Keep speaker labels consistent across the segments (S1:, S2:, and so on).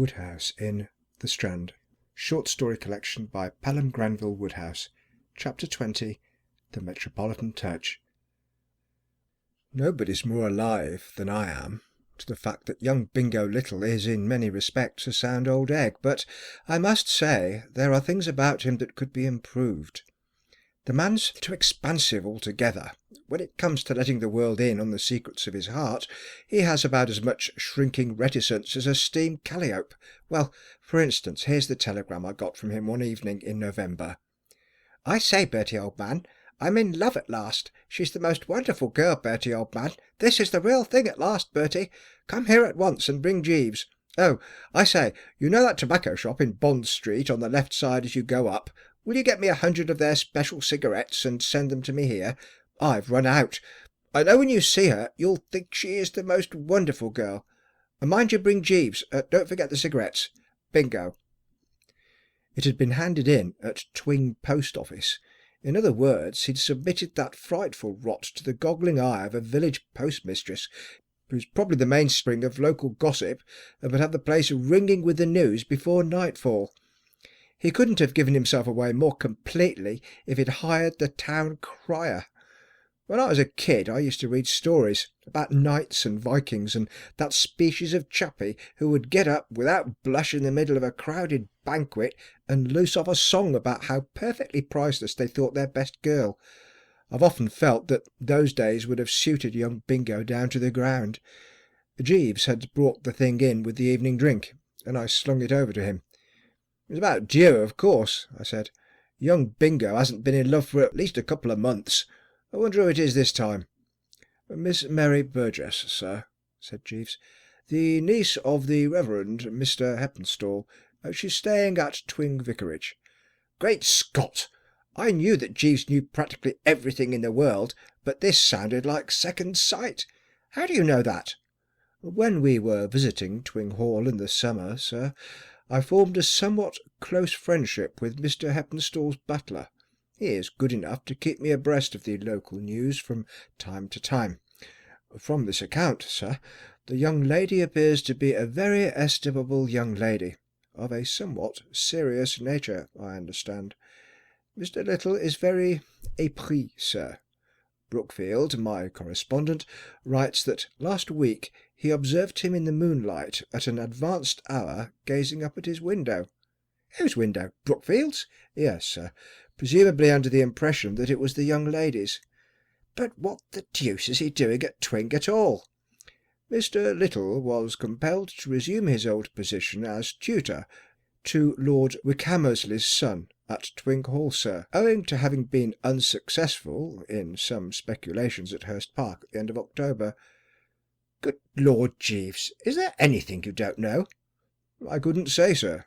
S1: Wodehouse in The Strand. Short story collection by Pelham Grenville Wodehouse. Chapter 20. The Metropolitan Touch. Nobody's more alive than I am to the fact that young Bingo Little is in many respects a sound old egg, but I must say there are things about him that could be improved. The man's too expansive altogether. When it comes to letting the world in on the secrets of his heart, he has about as much shrinking reticence as a steam calliope. Well, for instance, here's the telegram I got from him one evening in November. "I say, Bertie, old man, I'm in love at last. She's the most wonderful girl, Bertie, old man. This is the real thing at last, Bertie. Come here at once and bring Jeeves. Oh, I say, you know that tobacco shop in Bond Street on the left side as you go up? Will you get me 100 of their special cigarettes and send them to me here? I've run out. I know when you see her, you'll think she is the most wonderful girl. And mind you bring Jeeves. Don't forget the cigarettes. Bingo." It had been handed in at Twing Post Office. In other words, he'd submitted that frightful rot to the goggling eye of a village postmistress, who's probably the mainspring of local gossip and would have the place ringing with the news before nightfall. He couldn't have given himself away more completely if he'd hired the town crier. When I was a kid I used to read stories about knights and Vikings and that species of chappie who would get up without blush in the middle of a crowded banquet and loose off a song about how perfectly priceless they thought their best girl. I've often felt that those days would have suited young Bingo down to the ground. Jeeves had brought the thing in with the evening drink, and I slung it over to him. "It's about due, of course," I said. "Young Bingo hasn't been in love for at least a couple of months. I wonder who it is this time." "Miss Mary Burgess, sir," said Jeeves. "The niece of the Reverend Mr. Heppenstall. She's staying at Twing Vicarage." Great Scott! I knew that Jeeves knew practically everything in the world, but this sounded like second sight. "How do you know that?" "When we were visiting Twing Hall in the summer, sir, I formed a somewhat close friendship with Mr. Heppenstall's butler. He is good enough to keep me abreast of the local news from time to time. From this account, sir, the young lady appears to be a very estimable young lady, of a somewhat serious nature, I understand. Mr. Little is very épris, sir. Brookfield, my correspondent, writes that last week he observed him in the moonlight at an advanced hour gazing up at his window." "Whose window? Brookfield's?" "Yes, sir, presumably under the impression that it was the young lady's." "But what the deuce is he doing at Twing at all?" "Mr. Little was compelled to resume his old position as tutor to Lord Wickhammersley's son at Twing Hall, sir, owing to having been unsuccessful in some speculations at Hurst Park at the end of October." "Good Lord, Jeeves, is there anything you don't know?" "I couldn't say, sir."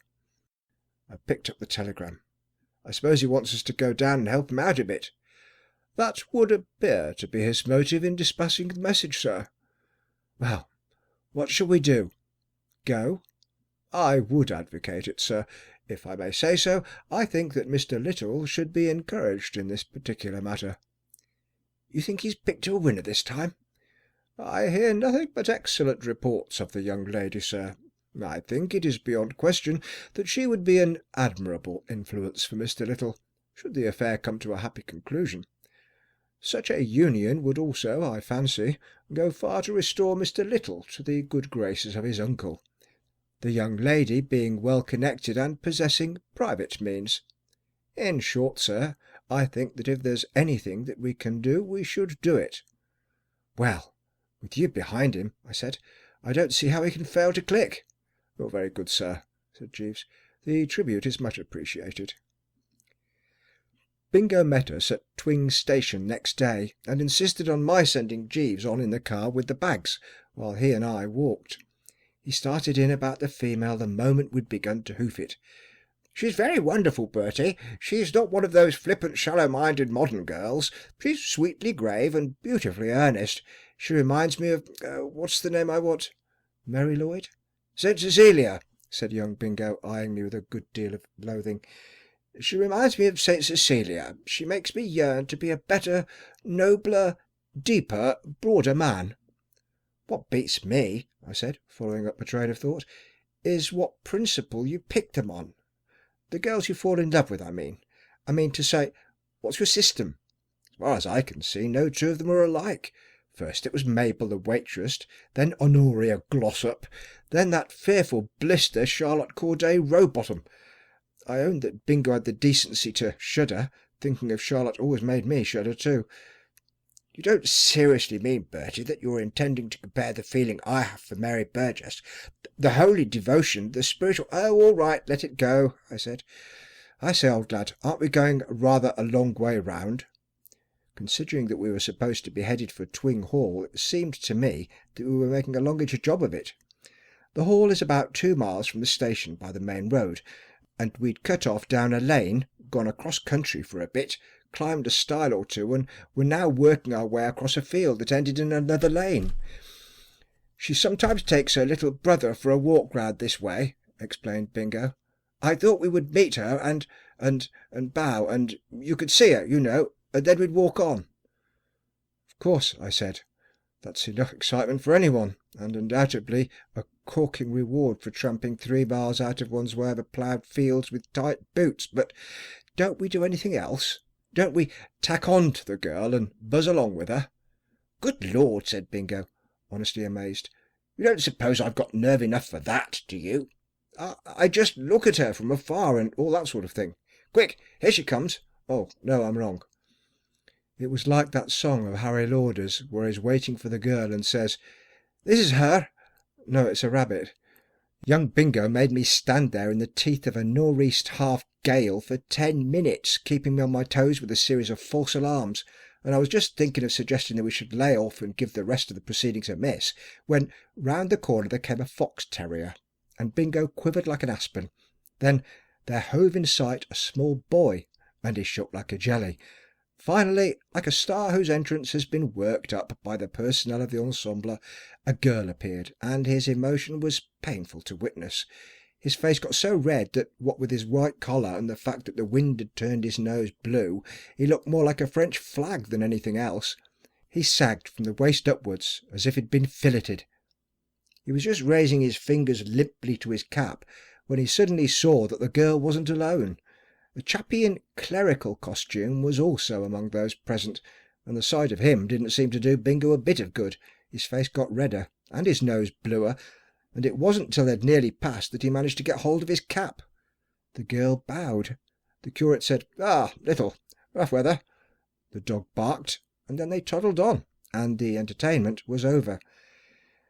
S1: I picked up the telegram. "I suppose he wants us to go down and help him out a bit." "That would appear to be his motive in dispatching the message, sir." "Well, what shall we do? Go?" "I would advocate it, sir. If I may say so, I think that Mr. Little should be encouraged in this particular matter." "You think he's picked to a winner this time?" "I hear nothing but excellent reports of the young lady, sir. I think it is beyond question that she would be an admirable influence for Mr. Little, should the affair come to a happy conclusion. Such a union would also, I fancy, go far to restore Mr. Little to the good graces of his uncle, the young lady being well connected and possessing private means. In short, sir, I think that if there's anything that we can do, we should do it." "Well, with you behind him," I said, "I don't see how he can fail to click." "Oh, very good, sir," said Jeeves. "The tribute is much appreciated." Bingo met us at Twing Station next day, and insisted on my sending Jeeves on in the car with the bags, while he and I walked. He started in about the female the moment we'd begun to hoof it. "She's very wonderful, Bertie. She's not one of those flippant, shallow-minded modern girls. She's sweetly grave and beautifully earnest. She reminds me of what's the name I want?" "Mary Lloyd?" "St. Cecilia," said young Bingo, eyeing me with a good deal of loathing. "She reminds me of St. Cecilia. She makes me yearn to be a better, nobler, deeper, broader man." "What beats me," I said, following up a train of thought, is what principle you picked them on. The girls you fall in love with, I mean. I mean to say, what's your system? As far as I can see, no two of them are alike. First it was Mabel the waitress, then Honoria Glossop, then that fearful blister Charlotte Corday Rowbottom. I own that Bingo had the decency to shudder. Thinking of Charlotte always made me shudder too. You don't seriously mean, Bertie, that you're intending to compare the feeling I have for Mary Burgess, the holy devotion, the spiritual— Oh, all right, let it go, I said. I say, old lad, aren't we going rather a long way round? Considering that we were supposed to be headed for Twing Hall, it seemed to me that we were making a longish job of it. The hall is about 2 miles from the station by the main road, and we'd cut off down a lane, gone across country for a bit, climbed a stile or two, and were now working our way across a field that ended in another lane. She sometimes takes her little brother for a walk round this way, explained Bingo. I thought we would meet her and bow, and you could see her, you know, and then we'd walk on. Of course, I said. That's enough excitement for anyone, and undoubtedly a corking reward for tramping 3 miles out of one's way over ploughed fields with tight boots. But don't we do anything else? Don't we tack on to the girl and buzz along with her? Good Lord, said Bingo, honestly amazed. You don't suppose I've got nerve enough for that, do you? I just look at her from afar and all that sort of thing. Quick, here she comes. Oh, no, I'm wrong. It was like that song of Harry Lauder's where he's waiting for the girl and says, This is her. No, it's a rabbit. Young Bingo made me stand there in the teeth of a nor'east half-gale for 10 minutes, keeping me on my toes with a series of false alarms, and I was just thinking of suggesting that we should lay off and give the rest of the proceedings a miss, when round the corner there came a fox terrier, and Bingo quivered like an aspen. Then there hove in sight a small boy, and he shook like a jelly. Finally, like a star whose entrance has been worked up by the personnel of the ensemble, a girl appeared, and his emotion was painful to witness. His face got so red that, what with his white collar and the fact that the wind had turned his nose blue, he looked more like a French flag than anything else. He sagged from the waist upwards, as if he'd been filleted. He was just raising his fingers limply to his cap, when he suddenly saw that the girl wasn't alone. A chappie in clerical costume was also among those present, and the sight of him didn't seem to do Bingo a bit of good. His face got redder, and his nose bluer, and it wasn't till they'd nearly passed that he managed to get hold of his cap. The girl bowed. The curate said, Little, rough weather. The dog barked, and then they toddled on, and the entertainment was over.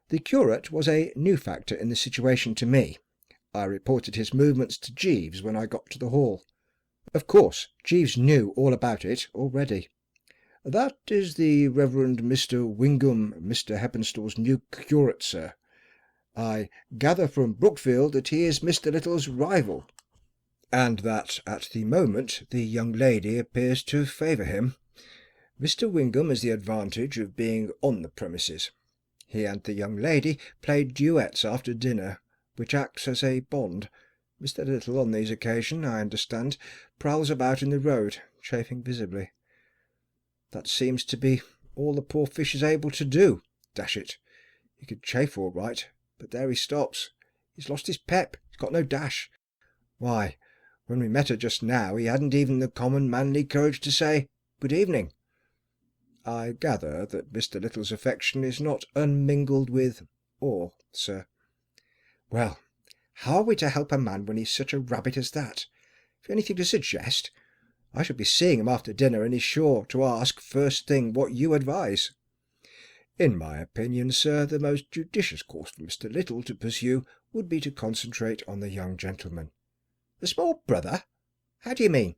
S1: The curate was a new factor in the situation to me. I reported his movements to Jeeves when I got to the hall. Of course, Jeeves knew all about it already. That is the Reverend Mr. Wingham, Mr. Heppenstall's new curate, sir. I gather from Brookfield that he is Mr. Little's rival, and that at the moment the young lady appears to favour him. Mr. Wingham has the advantage of being on the premises. He and the young lady played duets after dinner, which acts as a bond. Mr. Little on these occasions, I understand, prowls about in the road, chafing visibly. That seems to be all the poor fish is able to do, dash it. He could chafe all right, but there he stops. He's lost his pep, he's got no dash. Why, when we met her just now, he hadn't even the common manly courage to say, Good evening. I gather that Mr. Little's affection is not unmingled with awe, sir. Well, how are we to help a man when he's such a rabbit as that? Have you anything to suggest? I shall be seeing him after dinner, and he's sure to ask first thing what you advise. In my opinion, sir, the most judicious course for Mr. Little to pursue would be to concentrate on the young gentleman. The small brother? How do you mean?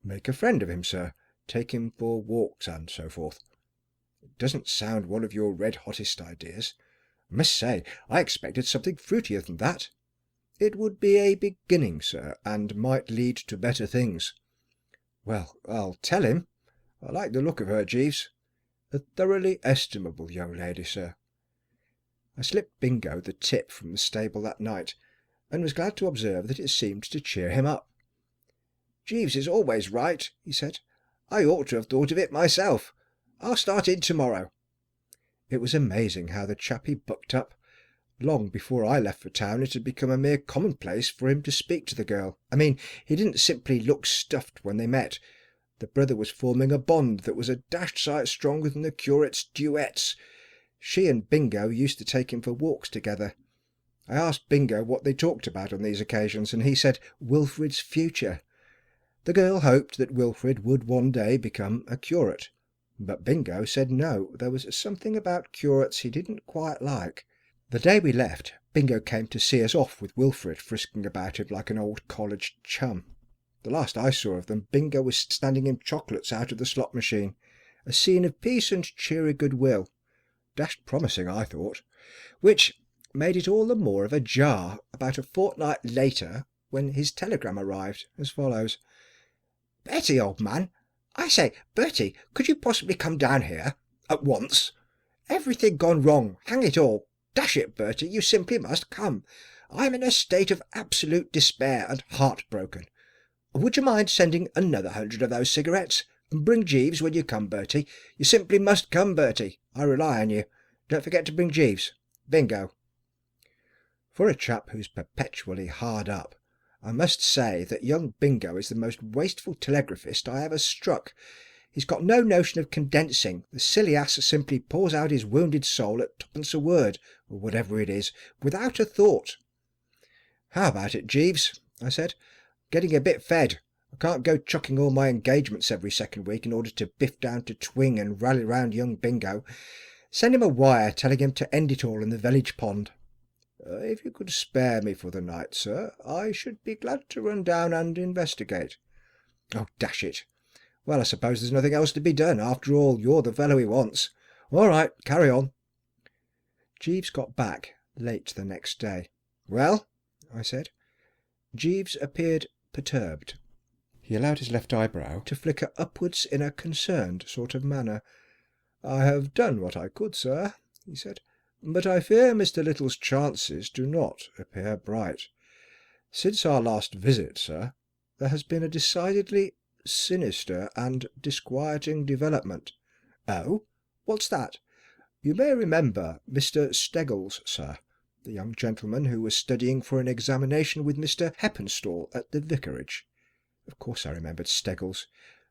S1: Make a friend of him, sir. Take him for walks and so forth. It doesn't sound one of your red-hottest ideas. I must say, I expected something fruitier than that. It would be a beginning, sir, and might lead to better things. Well, I'll tell him. I like the look of her, Jeeves. A thoroughly estimable young lady, sir. I slipped Bingo the tip from the stable that night, and was glad to observe that it seemed to cheer him up. Jeeves is always right, he said. I ought to have thought of it myself. I'll start in tomorrow. It was amazing how the chappie bucked up. Long before I left for town it had become a mere commonplace for him to speak to the girl. I mean, he didn't simply look stuffed when they met. The brother was forming a bond that was a dashed sight stronger than the curate's duets. She and Bingo used to take him for walks together. I asked Bingo what they talked about on these occasions, and he said Wilfrid's future. The girl hoped that Wilfrid would one day become a curate, but Bingo said no, there was something about curates he didn't quite like. The day we left, Bingo came to see us off with Wilfrid frisking about him like an old college chum. The last I saw of them, Bingo was standing him chocolates out of the slot machine. A scene of peace and cheery goodwill. Dashed promising, I thought. Which made it all the more of a jar about a fortnight later when his telegram arrived, as follows. "Bertie, old man. I say, Bertie, could you possibly come down here? At once? Everything gone wrong, hang it all. Dash it, Bertie, you simply must come. I'm in a state of absolute despair and heartbroken. Would you mind sending another 100 of those cigarettes? And bring Jeeves when you come, Bertie. You simply must come, Bertie. I rely on you. Don't forget to bring Jeeves. Bingo." For a chap who's perpetually hard up, I must say that young Bingo is the most wasteful telegraphist I ever struck. He's got no notion of condensing. The silly ass simply pours out his wounded soul at twopence a word, or whatever it is, without a thought. "How about it, Jeeves?" I said. "Getting a bit fed. I can't go chucking all my engagements every second week in order to biff down to Twing and rally round young Bingo. Send him a wire telling him to end it all in the village pond." "If you could spare me for the night, sir, I should be glad to run down and investigate." "Oh, dash it. Well, I suppose there's nothing else to be done. After all, you're the fellow he wants. All right, carry on." Jeeves got back late the next day. "Well?" I said. Jeeves appeared perturbed. He allowed his left eyebrow to flicker upwards in a concerned sort of manner. "I have done what I could, sir," he said, "but I fear Mr. Little's chances do not appear bright. Since our last visit, sir, there has been a decidedly sinister and disquieting development." "Oh? What's that?" "You may remember Mr. Steggles, sir, the young gentleman who was studying for an examination with Mr. Heppenstall at the vicarage." Of course I remembered Steggles.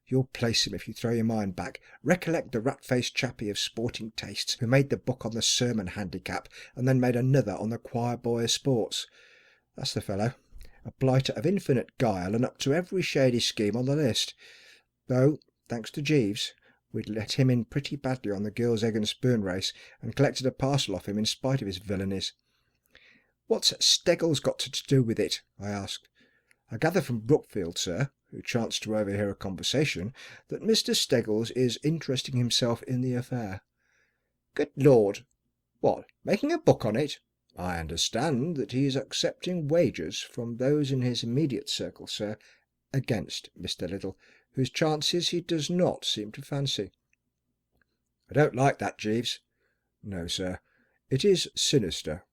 S1: You'll place him if you throw your mind back. Recollect the rat-faced chappie of sporting tastes who made the book on the sermon handicap and then made another on the choir boy of sports. That's the fellow. A blighter of infinite guile and up to every shady scheme on the list. Though, thanks to Jeeves, we'd let him in pretty badly on the girls' egg and spoon race and collected a parcel off him in spite of his villainies. "What's Steggles got to do with it?" I asked. "I gather from Brookfield, sir, who chanced to overhear a conversation, that Mr. Steggles is interesting himself in the affair." "Good Lord! What, making a book on it?" "I understand that he is accepting wagers from those in his immediate circle, sir, against Mr. Little, whose chances he does not seem to fancy." "I don't like that, Jeeves." "No, sir. It is sinister.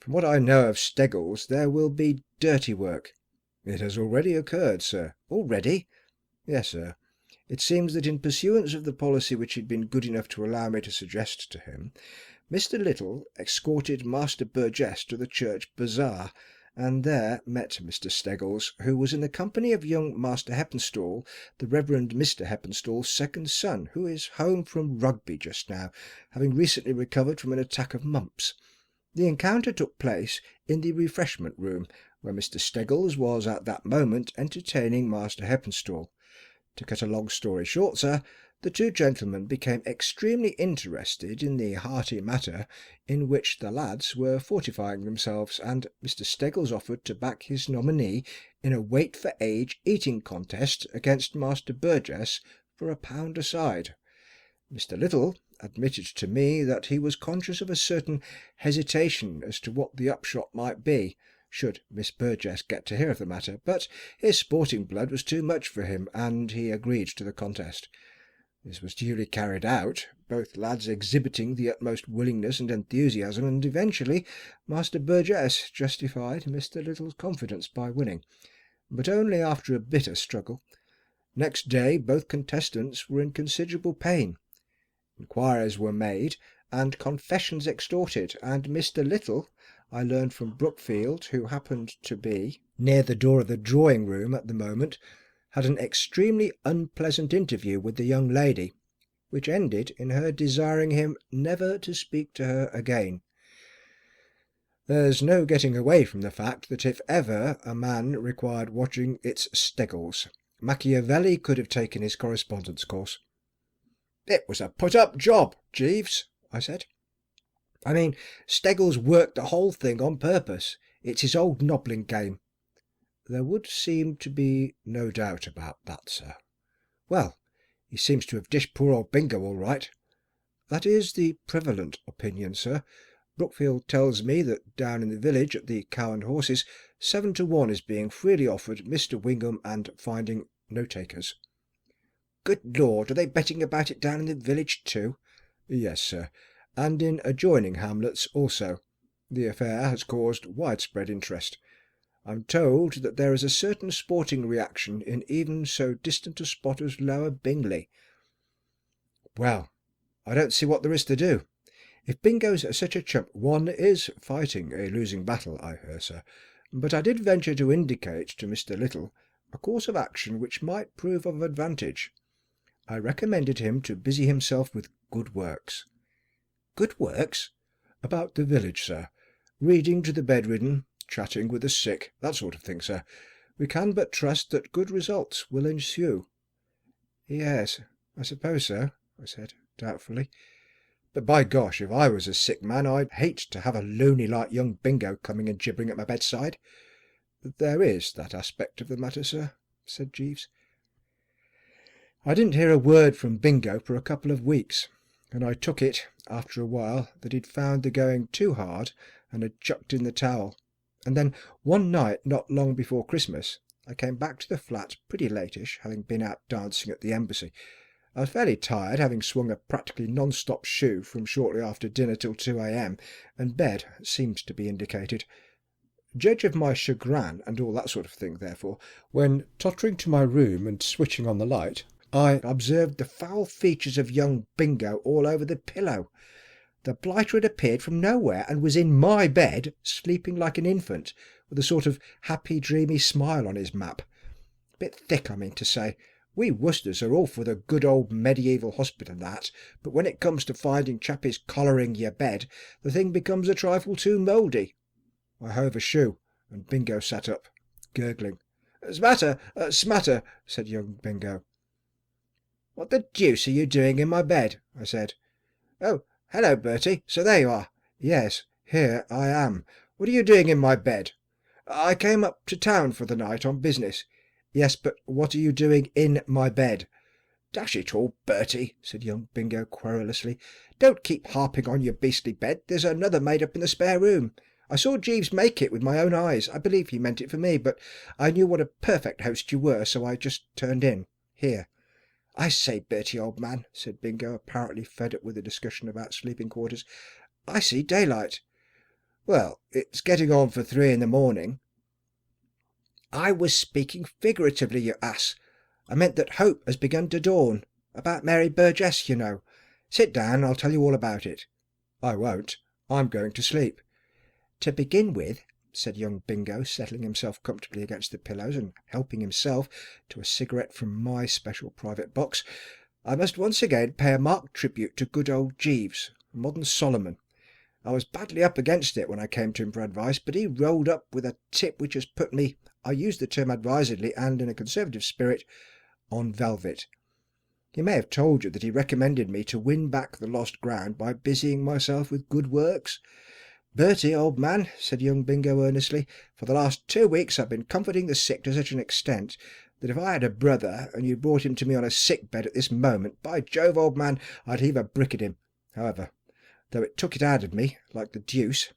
S1: From what I know of Steggles, there will be dirty work." "It has already occurred, sir." "Already?" "Yes, sir. It seems that in pursuance of the policy which he'd been good enough to allow me to suggest to him, Mr. Little escorted Master Burgess to the church bazaar, and there met Mr. Steggles, who was in the company of young Master Heppenstall, the Reverend Mr. Heppenstall's second son, who is home from Rugby just now, having recently recovered from an attack of mumps. The encounter took place in the refreshment room, where Mr. Steggles was at that moment entertaining Master Heppenstall. To cut a long story short, sir, the two gentlemen became extremely interested in the hearty matter in which the lads were fortifying themselves, and Mr. Steggles offered to back his nominee in a weight-for-age eating contest against Master Burgess for £1 a side. Mr. Little admitted to me that he was conscious of a certain hesitation as to what the upshot might be, should Miss Burgess get to hear of the matter, but his sporting blood was too much for him, and he agreed to the contest. This was duly carried out, both lads exhibiting the utmost willingness and enthusiasm, and eventually Master Burgess justified Mr. Little's confidence by winning, but only after a bitter struggle. Next day both contestants were in considerable pain. Inquiries were made, and confessions extorted, and Mr. Little, I learned from Brookfield, who happened to be near the door of the drawing-room at the moment, had an extremely unpleasant interview with the young lady, which ended in her desiring him never to speak to her again. There's no getting away from the fact that if ever a man required watching, it's Steggles. Machiavelli could have taken his correspondence course. "It was a put-up job, Jeeves," I said. "I mean, Steggles worked the whole thing on purpose. It's his old nobbling game." "There would seem to be no doubt about that, sir." "Well, he seems to have dished poor old Bingo all right." "That is the prevalent opinion, sir. Brookfield tells me that down in the village at the Cow and Horses 7 to 1 is being freely offered Mr. Wingham and finding no takers." "Good Lord, are they betting about it down in the village too?" "Yes, sir, and in adjoining hamlets also. The affair has caused widespread interest. I'm told that there is a certain sporting reaction in even so distant a spot as Lower Bingley." "Well, I don't see what there is to do. If Bingo's such a chump, one is fighting a losing battle, I hear, sir. But I did venture to indicate to Mr. Little a course of action which might prove of advantage. I recommended him to busy himself with good works." "Good works?" "About the village, sir. Reading to the bedridden, chatting with the sick, that sort of thing, sir. We can but trust that good results will ensue." "Yes, I suppose so," I said, doubtfully. "But by gosh, if I was a sick man, I'd hate to have a loony like young Bingo coming and gibbering at my bedside." "There is that aspect of the matter, sir," said Jeeves. "I didn't hear a word from Bingo for a couple of weeks, and I took it, after a while, that he'd found the going too hard and had chucked in the towel. And then one night, not long before Christmas, I came back to the flat pretty latish, having been out dancing at the Embassy. I was fairly tired, having swung a practically non-stop shoe from shortly after dinner till 2 a.m, and bed seemed to be indicated. Judge of my chagrin and all that sort of thing, therefore, when, tottering to my room and switching on the light, I observed the foul features of young Bingo all over the pillow. The blighter had appeared from nowhere and was in my bed, sleeping like an infant, with a sort of happy, dreamy smile on his map. A bit thick, I mean to say. We Woosters are all for the good old medieval hospital and that, but when it comes to finding chappies collaring your bed, the thing becomes a trifle too mouldy. I hove a shoe, and Bingo sat up, gurgling. Smatter, smatter, said young Bingo. What the deuce are you doing in my bed? I said. Oh, hello, Bertie. So there you are. Yes, here I am. What are you doing in my bed? I came up to town for the night on business. Yes, but what are you doing in my bed? Dash it all, Bertie, said young Bingo querulously. Don't keep harping on your beastly bed. There's another made up in the spare room. I saw Jeeves make it with my own eyes. I believe he meant it for me, but I knew what a perfect host you were, so I just turned in. Here. I say, Bertie, old man, said Bingo, apparently fed up with the discussion about sleeping quarters, I see daylight. Well, it's getting on for 3 in the morning. I was speaking figuratively, you ass. I meant that hope has begun to dawn. About Mary Burgess, you know. Sit down, I'll tell you all about it. I won't. I'm going to sleep. To begin with, said young Bingo, settling himself comfortably against the pillows and helping himself to a cigarette from my special private box, I must once again pay a marked tribute to good old Jeeves, modern Solomon. I was badly up against it when I came to him for advice, but he rolled up with a tip which has put me, I use the term advisedly and in a conservative spirit, on velvet. He may have told you that he recommended me to win back the lost ground by busying myself with good works. Bertie, old man, said young Bingo earnestly, for the last 2 weeks I've been comforting the sick to such an extent that if I had a brother and you brought him to me on a sick bed at this moment, by Jove, old man, I'd heave a brick at him. However, though it took it out of me, like the deuce,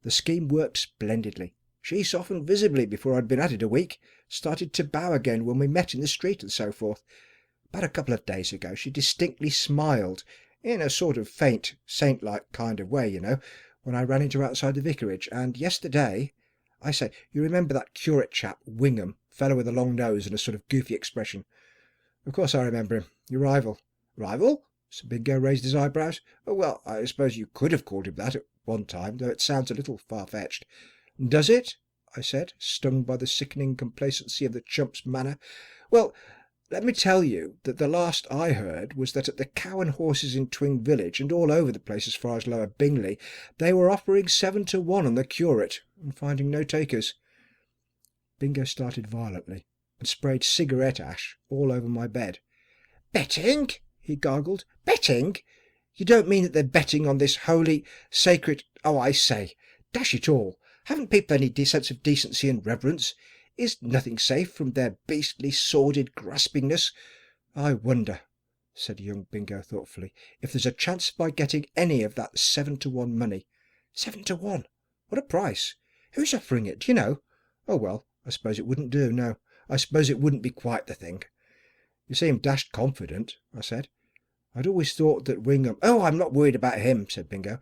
S1: the scheme worked splendidly. She softened visibly before I'd been at it a week, started to bow again when we met in the street and so forth. About a couple of days ago she distinctly smiled, in a sort of faint, saint-like kind of way, you know, when I ran into her outside the vicarage, and yesterday, I say, you remember that curate chap, Wingham, fellow with a long nose and a sort of goofy expression? Of course I remember him, your rival. Rival? Sir Bingo raised his eyebrows. "Oh, well, I suppose you could have called him that at one time, though it sounds a little far-fetched." "Does it?" I said, stung by the sickening complacency of the chump's manner. "Well, let me tell you that the last I heard was that at the Cow and Horses in Twing Village, and all over the place as far as Lower Bingley, they were offering 7 to 1 on the curate, and finding no takers." Bingo started violently, and sprayed cigarette ash all over my bed. "Betting?" he gargled. "Betting? You don't mean that they're betting on this holy, sacred... Oh, I say, dash it all, haven't people any sense of decency and reverence? Is nothing safe from their beastly, sordid graspingness? I wonder," said young Bingo thoughtfully, "if there's a chance of my getting any of that 7 to 1 money. 7 to 1? What a price! Who's offering it, do you know? Oh, well, I suppose it wouldn't do, no. I suppose it wouldn't be quite the thing." "You seem dashed confident," I said. "I'd always thought that Wingham—" "Oh, I'm not worried about him," said Bingo.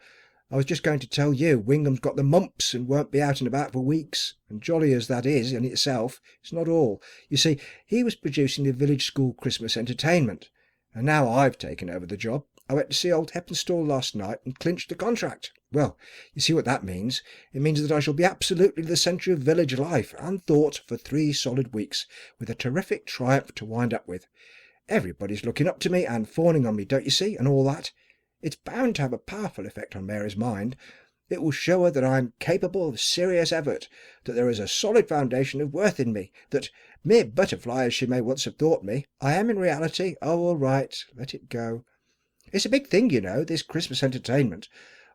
S1: "I was just going to tell you Wingham's got the mumps and won't be out and about for weeks, and jolly as that is in itself, it's not all. You see, he was producing the village school Christmas entertainment, and now I've taken over the job. I went to see old Heppenstall last night and clinched the contract. Well, you see what that means. It means that I shall be absolutely the centre of village life and thought for 3 solid weeks, with a terrific triumph to wind up with. Everybody's looking up to me and fawning on me, don't you see, and all that. It's bound to have a powerful effect on Mary's mind. It will show her that I'm capable of serious effort, that there is a solid foundation of worth in me, that, mere butterfly as she may once have thought me, I am in reality... Oh, all right, let it go. It's a big thing, you know, this Christmas entertainment.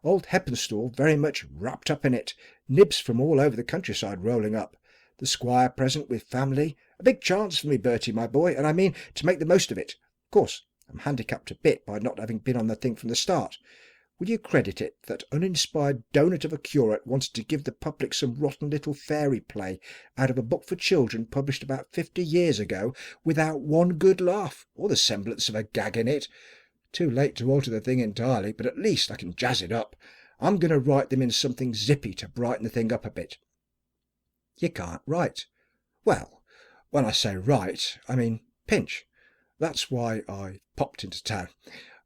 S1: Old Heppenstall very much wrapped up in it, nibs from all over the countryside rolling up. The squire present with family. A big chance for me, Bertie, my boy, and I mean to make the most of it. Of course, I'm handicapped a bit by not having been on the thing from the start. Will you credit it that uninspired donut of a curate wanted to give the public some rotten little fairy play out of a book for children published about 50 years ago, without one good laugh, or the semblance of a gag in it? Too late to alter the thing entirely, but at least I can jazz it up. I'm going to write them in something zippy to brighten the thing up a bit." "You can't write." "Well, when I say write, I mean pinch. That's why I popped into town.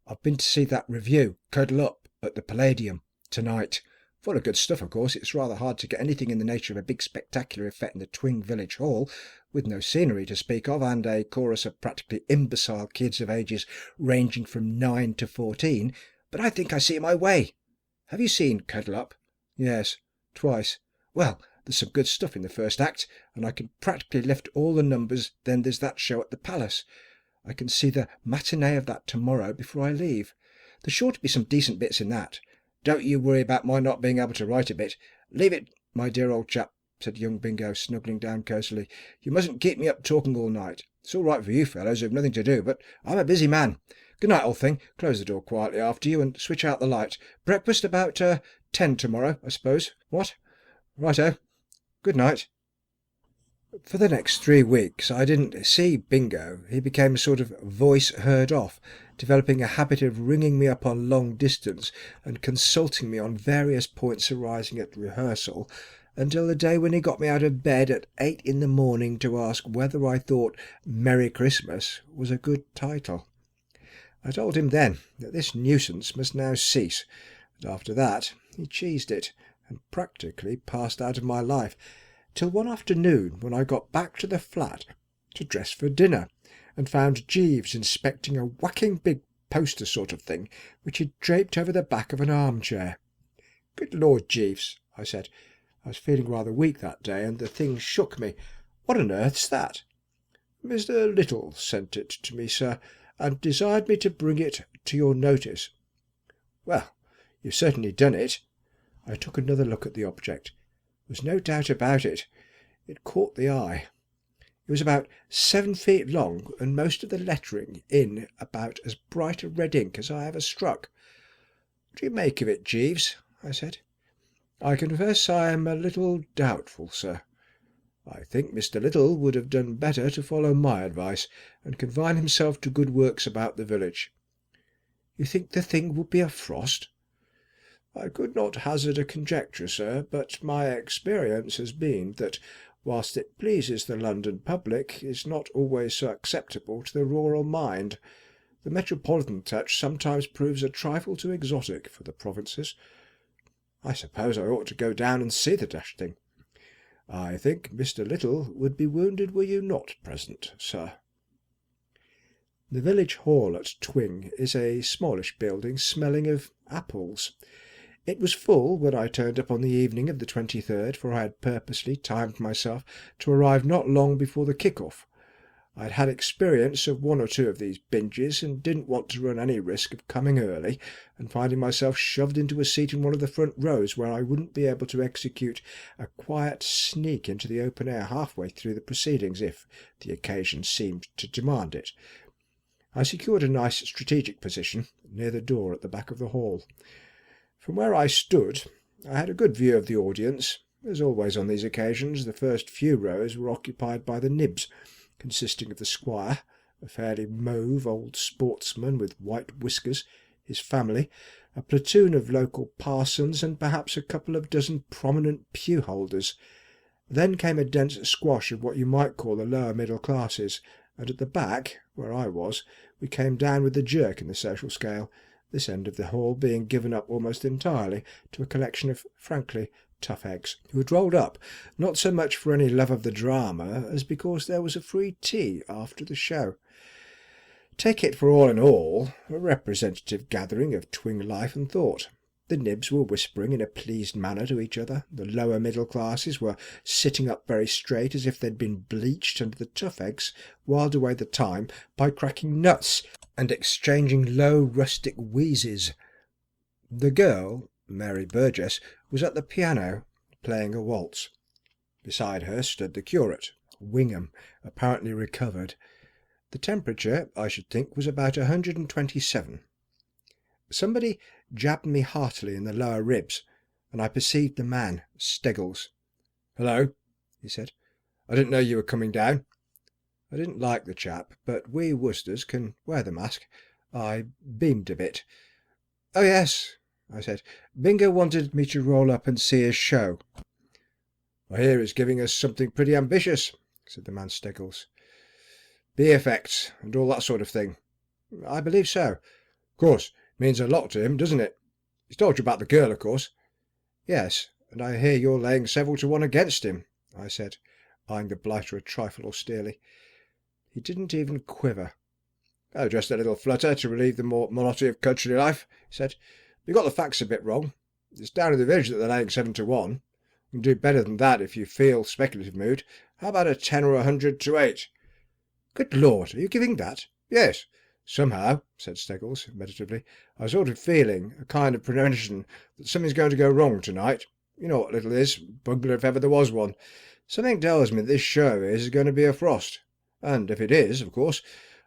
S1: I've been to see that review, Cuddle Up, at the Palladium, tonight. Full of good stuff, of course. It's rather hard to get anything in the nature of a big spectacular effect in the Twing Village Hall, with no scenery to speak of, and a chorus of practically imbecile kids of ages ranging from 9 to 14, but I think I see my way. Have you seen Cuddle Up?" "Yes, twice." "Well, there's some good stuff in the first act, and I can practically lift all the numbers. Then there's that show at the Palace. I can see the matinee of that tomorrow before I leave. There's sure to be some decent bits in that. Don't you worry about my not being able to write a bit. Leave it, my dear old chap," said young Bingo, snuggling down cosily. "You mustn't keep me up talking all night. It's all right for you fellows who've nothing to do, but I'm a busy man. Good night, old thing. Close the door quietly after you and switch out the light. Breakfast about 10 tomorrow, I suppose. What? Righto. Good night." For the next 3 weeks I didn't see Bingo. He became a sort of voice heard off, developing a habit of ringing me up on long distance and consulting me on various points arising at rehearsal, until the day when he got me out of bed at 8 in the morning to ask whether I thought Merry Christmas was a good title. I told him then that this nuisance must now cease, and after that he cheesed it, and practically passed out of my life, till one afternoon when I got back to the flat to dress for dinner, and found Jeeves inspecting a whacking big poster sort of thing which he'd draped over the back of an armchair. "Good Lord, Jeeves," I said. I was feeling rather weak that day, and the thing shook me. "What on earth's that?" "Mr. Little sent it to me, sir, and desired me to bring it to your notice." "Well, you've certainly done it." I took another look at the object. There was no doubt about it. It caught the eye. It was about 7 feet long, and most of the lettering in about as bright a red ink as I ever struck. "What do you make of it, Jeeves?" I said. "I confess I am a little doubtful, sir. I think Mr. Little would have done better to follow my advice, and confine himself to good works about the village." "You think the thing will be a frost?" "I could not hazard a conjecture, sir, but my experience has been that, whilst it pleases the London public, is not always so acceptable to the rural mind. The Metropolitan Touch sometimes proves a trifle too exotic for the provinces. I suppose I ought to go down and see the dashed thing. I think Mr. Little would be wounded were you not present, sir." The village hall at Twing is a smallish building smelling of apples. It was full when I turned up on the evening of the 23rd, for I had purposely timed myself to arrive not long before the kick-off. I had had experience of one or two of these binges, and didn't want to run any risk of coming early and finding myself shoved into a seat in one of the front rows where I wouldn't be able to execute a quiet sneak into the open air halfway through the proceedings if the occasion seemed to demand it. I secured a nice strategic position near the door at the back of the hall. From where I stood I had a good view of the audience. As always on these occasions, the first few rows were occupied by the nibs, consisting of the squire, a fairly mauve old sportsman with white whiskers, his family, a platoon of local parsons, and perhaps a couple of dozen prominent pew-holders. Then came a dense squash of what you might call the lower middle classes, and at the back, where I was, we came down with a jerk in the social scale, this end of the hall being given up almost entirely to a collection of frankly tough eggs, who had rolled up not so much for any love of the drama as because there was a free tea after the show. Take it for all in all, a representative gathering of Twing life and thought. The nibs were whispering in a pleased manner to each other, the lower middle classes were sitting up very straight as if they'd been bleached, and the tough eggs whiled away the time by cracking nuts and exchanging low rustic wheezes. The girl, Mary Burgess, was at the piano, playing a waltz. Beside her stood the curate, Wingham, apparently recovered. The temperature, I should think, was about 127. Somebody jabbed me heartily in the lower ribs, and I perceived the man, Steggles. "Hello," he said. "I didn't know you were coming down." I didn't like the chap, but we Woosters can wear the mask. I beamed a bit. "Oh, yes," I said. "Bingo wanted me to roll up and see his show." "I hear he's giving us something pretty ambitious," said the man Steggles. "Bee effects and all that sort of thing." "I believe so." "Of course, means a lot to him, doesn't it? He's told you about the girl, of course?" "Yes, and I hear you're laying several to one against him," I said, eyeing the blighter a trifle austerely. He didn't even quiver. "Oh, just a little flutter to relieve the monotony of country life," he said. "You got the facts a bit wrong. It's down in the village that they're laying 7 to 1. You can do better than that if you feel speculative mood. How about a 10 or 100 to 8? "Good Lord, are you giving that?" "Yes. Somehow," said Steggles, meditatively, "I sort of feeling a kind of premonition that something's going to go wrong tonight. You know what Little is, bungler if ever there was one. Something tells me that this show is going to be a frost. And if it is, of course,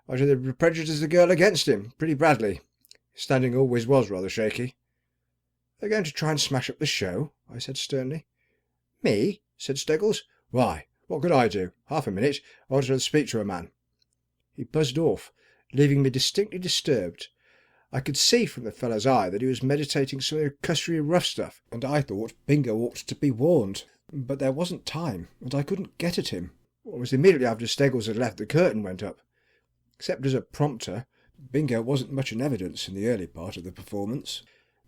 S1: I should prejudice the girl against him pretty badly. His standing always was rather shaky." "They're going to try and smash up the show?" I said sternly. "Me?" said Steggles. "Why, what could I do? Half a minute. I want to speak to a man." He buzzed off, leaving me distinctly disturbed. I could see from the fellow's eye that he was meditating some cussery rough stuff, and I thought Bingo ought to be warned. But there wasn't time, and I couldn't get at him. Almost immediately after Steggles had left, the curtain went up. Except as a prompter, Bingo wasn't much in evidence in the early part of the performance.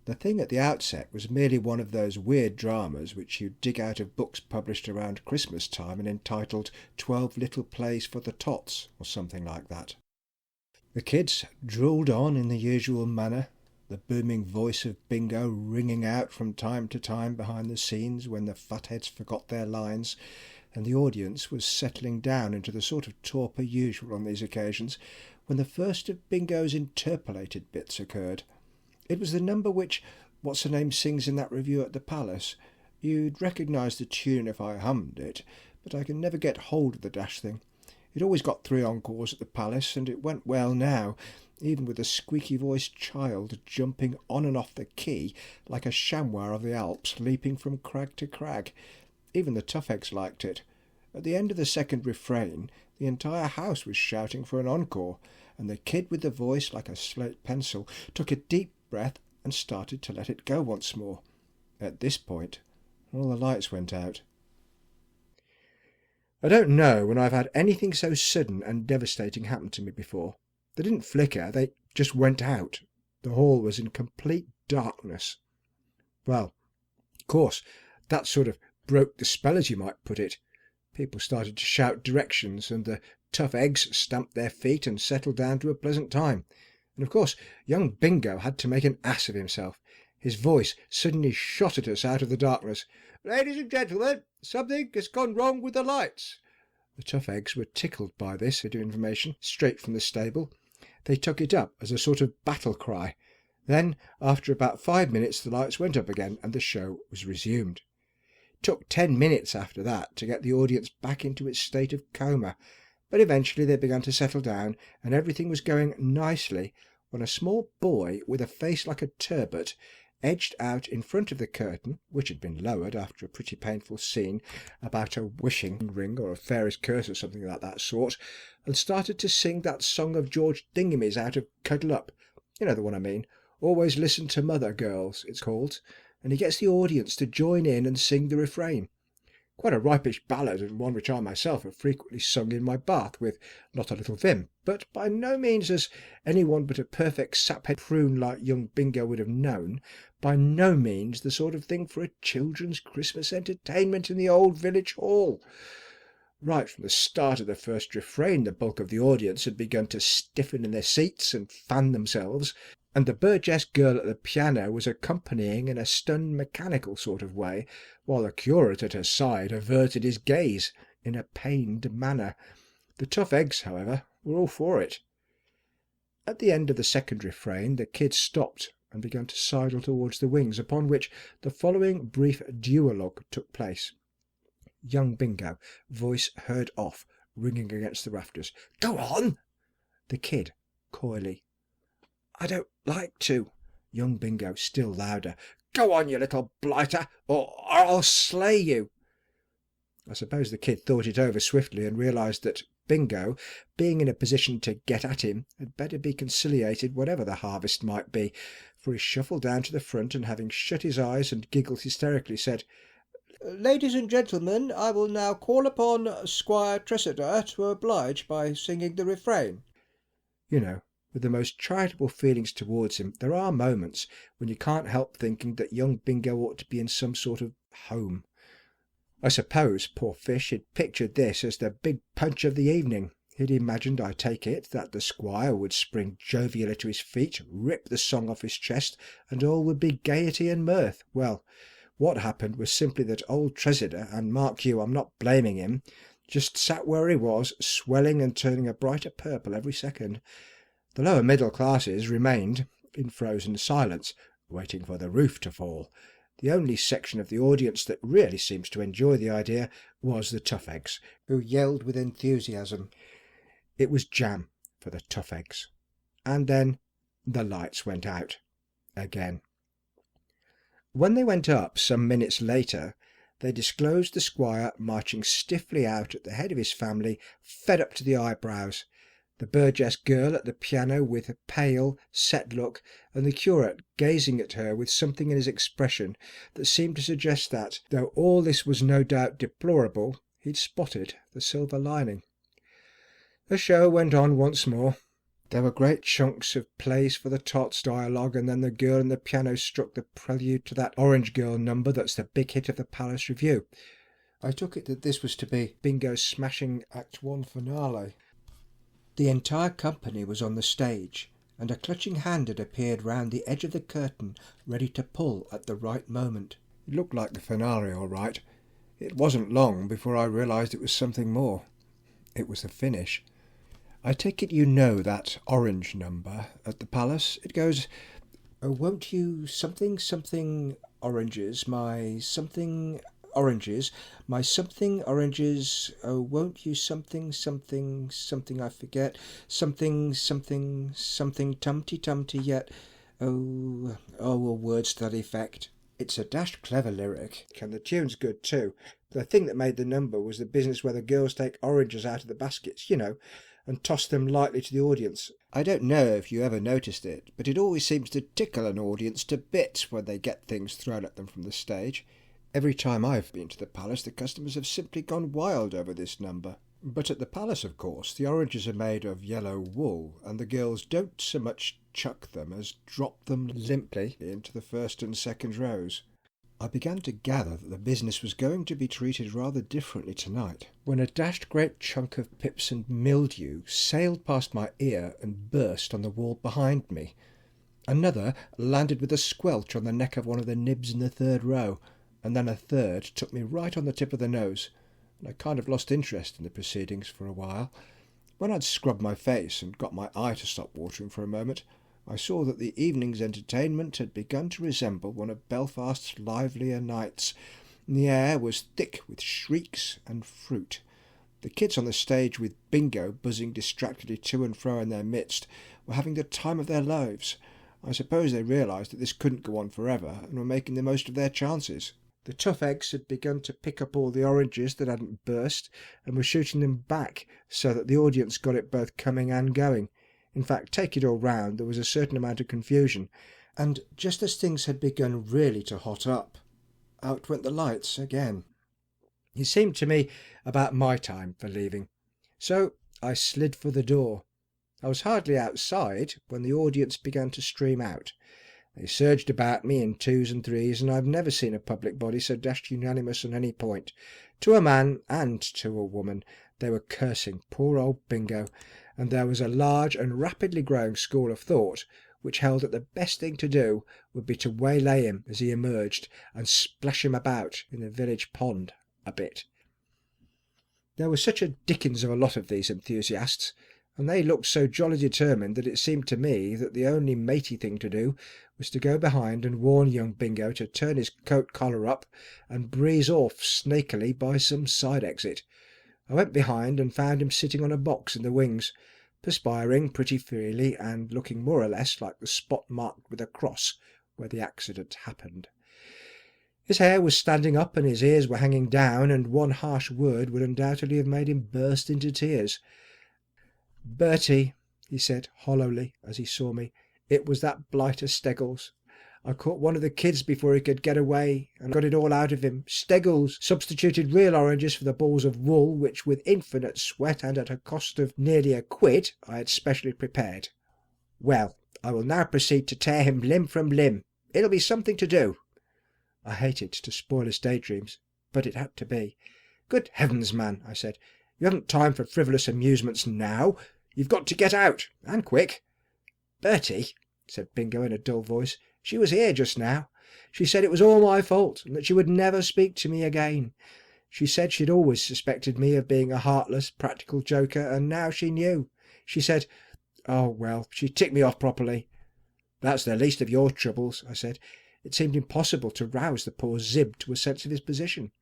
S1: The thing at the outset was merely one of those weird dramas which you dig out of books published around Christmas time and entitled 12 Little Plays for the Tots, or something like that. The kids drooled on in the usual manner, the booming voice of Bingo ringing out from time to time behind the scenes when the fatheads forgot their lines, and the audience was settling down into the sort of torpor usual on these occasions, when the first of Bingo's interpolated bits occurred. It was the number which What's-her-name sings in that review at the Palace. You'd recognise the tune if I hummed it, but I can never get hold of the dashed thing. It always got 3 encores at the Palace, and it went well now, even with a squeaky-voiced child jumping on and off the key like a chamois of the Alps leaping from crag to crag. Even the tough eggs liked it. At the end of the second refrain, the entire house was shouting for an encore, and the kid with the voice like a slate pencil took a deep breath and started to let it go once more. At this point, all the lights went out. I don't know when I've had anything so sudden and devastating happen to me before. They didn't flicker, they just went out. The hall was in complete darkness. Well, of course, that sort of broke the spell, as you might put it. People started to shout directions, and the tough eggs stamped their feet and settled down to a pleasant time. And of course young Bingo had to make an ass of himself. His voice suddenly shot at us out of the darkness. "Ladies and gentlemen, something has gone wrong with the lights." The tough eggs were tickled by this bit of information straight from the stable. They took it up as a sort of battle cry. Then, after about 5 minutes, the lights went up again and the show was resumed. It took 10 minutes after that to get the audience back into its state of coma, but eventually they began to settle down and everything was going nicely when a small boy with a face like a turbot edged out in front of the curtain, which had been lowered after a pretty painful scene about a wishing ring or a fairy's curse or something like that sort, and started to sing that song of George Thingamy's out of Cuddle Up. You know the one I mean. Always Listen to Mother, Girls, it's called, and he gets the audience to join in and sing the refrain. Quite a ripish ballad, and one which I myself have frequently sung in my bath with not a little vim, but by no means, as anyone but a perfect saphead prune like young Bingo would have known, by no means the sort of thing for a children's Christmas entertainment in the old village hall. Right from the start of the first refrain, the bulk of the audience had begun to stiffen in their seats and fan themselves, and the Burgess girl at the piano was accompanying in a stunned mechanical sort of way, while the curate at her side averted his gaze in a pained manner. The tough eggs, however, were all for it. At the end of the second refrain the kids stopped and began to sidle towards the wings, upon which the following brief duologue took place. Young Bingo, voice heard off, ringing against the rafters. "Go on!" The kid, coyly. "I don't like to." Young Bingo, still louder. "Go on, you little blighter, or I'll slay you." I suppose the kid thought it over swiftly and realised that Bingo, being in a position to get at him, had better be conciliated whatever the harvest might be, for he shuffled down to the front and, having shut his eyes and giggled hysterically, said, "Ladies and gentlemen, I will now call upon Squire Tressida to oblige by singing the refrain." You know, with the most charitable feelings towards him, there are moments when you can't help thinking that young Bingo ought to be in some sort of home. I suppose, poor fish, he'd pictured this as the big punch of the evening. He'd imagined, I take it, that the squire would spring jovially to his feet, rip the song off his chest, and all would be gaiety and mirth. Well, what happened was simply that old Tressida, and mark you, I'm not blaming him, just sat where he was, swelling and turning a brighter purple every second. The lower middle classes remained in frozen silence, waiting for the roof to fall. The only section of the audience that really seems to enjoy the idea was the tough eggs, who yelled with enthusiasm. It was jam for the tough eggs. And then the lights went out again. When they went up some minutes later, they disclosed the squire marching stiffly out at the head of his family, fed up to the eyebrows, the Burgess girl at the piano with a pale, set look, and the curate gazing at her with something in his expression that seemed to suggest that, though all this was no doubt deplorable, he'd spotted the silver lining. The show went on once more. There were great chunks of plays for the tots dialogue, and then the girl and the piano struck the prelude to that Orange Girl number that's the big hit of the Palace Review. I took it that this was to be Bingo's smashing Act 1 finale. The entire company was on the stage, and a clutching hand had appeared round the edge of the curtain, ready to pull at the right moment. It looked like the finale, all right. It wasn't long before I realised it was something more. It was the finish. I take it you know that orange number at the Palace. It goes, "Oh, won't you something oranges, my something oranges, my something oranges, oh, won't you something I forget, something tumty yet, oh, words to that effect." It's a dashed clever lyric, and the tune's good too. The thing that made the number was the business where the girls take oranges out of the baskets, you know, and toss them lightly to the audience. I don't know if you ever noticed it, but it always seems to tickle an audience to bits when they get things thrown at them from the stage. Every time I've been to the Palace, the customers have simply gone wild over this number. But at the Palace, of course, the oranges are made of yellow wool, and the girls don't so much chuck them as dropped them limply into the first and second rows. I began to gather that the business was going to be treated rather differently tonight, when a dashed great chunk of pips and mildew sailed past my ear and burst on the wall behind me. Another landed with a squelch on the neck of one of the nibs in the third row, and then a third took me right on the tip of the nose, and I kind of lost interest in the proceedings for a while. When I'd scrubbed my face and got my eye to stop watering for a moment, I saw that the evening's entertainment had begun to resemble one of Belfast's livelier nights, and the air was thick with shrieks and fruit. The kids on the stage, with Bingo buzzing distractedly to and fro in their midst, were having the time of their lives. I suppose they realised that this couldn't go on forever, and were making the most of their chances. The tough eggs had begun to pick up all the oranges that hadn't burst, and were shooting them back, so that the audience got it both coming and going. In fact, take it all round, there was a certain amount of confusion, and just as things had begun really to hot up, out went the lights again. It seemed to me about my time for leaving, so I slid for the door. I was hardly outside when the audience began to stream out. They surged about me in twos and threes, and I've never seen a public body so dashed unanimous on any point. To a man and to a woman they were cursing poor old Bingo, and there was a large and rapidly growing school of thought which held that the best thing to do would be to waylay him as he emerged and splash him about in the village pond a bit. There was such a dickens of a lot of these enthusiasts, and they looked so jolly determined that it seemed to me that the only matey thing to do was to go behind and warn young Bingo to turn his coat collar up and breeze off snakily by some side exit. I went behind and found him sitting on a box in the wings, perspiring pretty freely and looking more or less like the spot marked with a cross where the accident happened. His hair was standing up and his ears were hanging down, and one harsh word would undoubtedly have made him burst into tears. "Bertie," he said hollowly as he saw me, "it was that blighter Steggles. I caught one of the kids before he could get away, and got it all out of him. Steggles substituted real oranges for the balls of wool, which with infinite sweat and at a cost of nearly a quid I had specially prepared. Well, I will now proceed to tear him limb from limb. It'll be something to do." I hated to spoil his daydreams, but it had to be. "Good heavens, man," I said, "you haven't time for frivolous amusements now. You've got to get out, and quick." "Bertie," said Bingo in a dull voice, "she was here just now. She said it was all my fault, and that she would never speak to me again. She said she'd always suspected me of being a heartless, practical joker, and now she knew. She said, oh, well, she ticked me off properly." "That's the least of your troubles," I said. It seemed impossible to rouse the poor Zib to a sense of his position.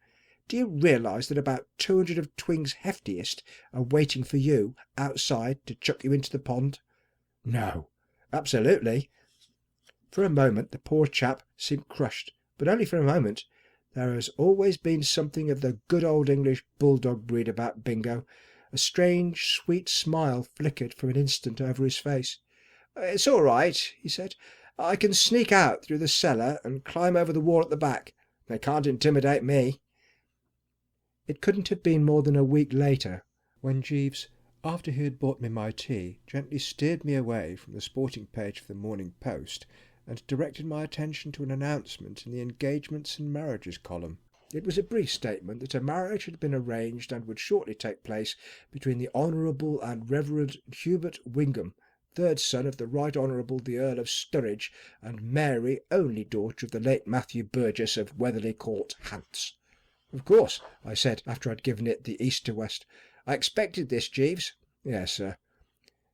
S1: "Do you realise that about 200 of Twing's heftiest are waiting for you outside to chuck you into the pond?" "No." "Absolutely." For a moment the poor chap seemed crushed, but only for a moment. There has always been something of the good old English bulldog breed about Bingo. A strange, sweet smile flickered for an instant over his face. "It's all right," he said. "I can sneak out through the cellar and climb over the wall at the back. They can't intimidate me." It couldn't have been more than a week later when Jeeves, after he had bought me my tea, gently steered me away from the sporting page of the Morning Post and directed my attention to an announcement in the engagements and marriages column. It was a brief statement that a marriage had been arranged and would shortly take place between the Honourable and Reverend Hubert Wingham, third son of the Right Honourable the Earl of Sturridge, and Mary, only daughter of the late Matthew Burgess of Weatherly Court, Hants. "Of course," I said, after I'd given it the east to west. "I expected this, Jeeves." "Yes, sir."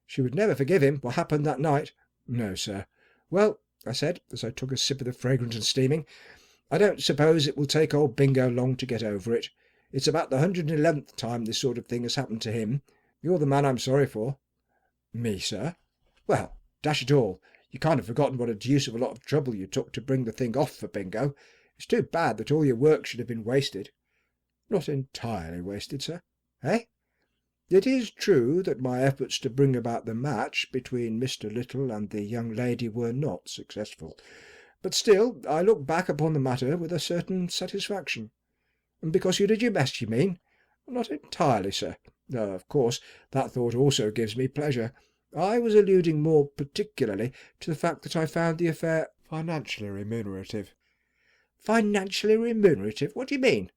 S1: "She would never forgive him what happened that night." "No, sir." "Well," I said, as I took a sip of the fragrant and steaming, "I don't suppose it will take old Bingo long to get over it. It's about the 111th time this sort of thing has happened to him. You're the man I'm sorry for." "Me, sir?" "Well, dash it all, you can't have forgotten what a deuce of a lot of trouble you took to bring the thing off for Bingo. It's too bad that all your work should have been wasted." "Not entirely wasted, sir." "Eh?" "It is true that my efforts to bring about the match between Mr. Little and the young lady were not successful, but still I look back upon the matter with a certain satisfaction." "And because you did your best, you mean?" "Not entirely, sir. Of course that thought also gives me pleasure. I was alluding more particularly to the fact that I found the affair financially remunerative." "Financially remunerative? What do you mean?"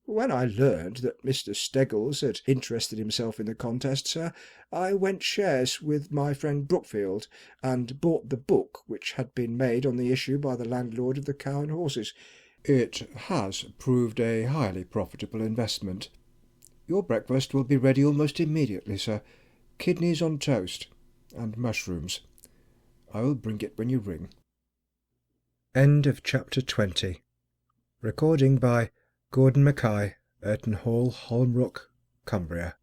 S1: "When I learned that Mr. Steggles had interested himself in the contest, sir, I went shares with my friend Brookfield, and bought the book which had been made on the issue by the landlord of the Cow and Horses. It has proved a highly profitable investment. Your breakfast will be ready almost immediately, sir. Kidneys on toast, and mushrooms. I will bring it when you ring." End of chapter 20. Recording by Gordon Mackay, Earton Hall, Holmrook, Cumbria.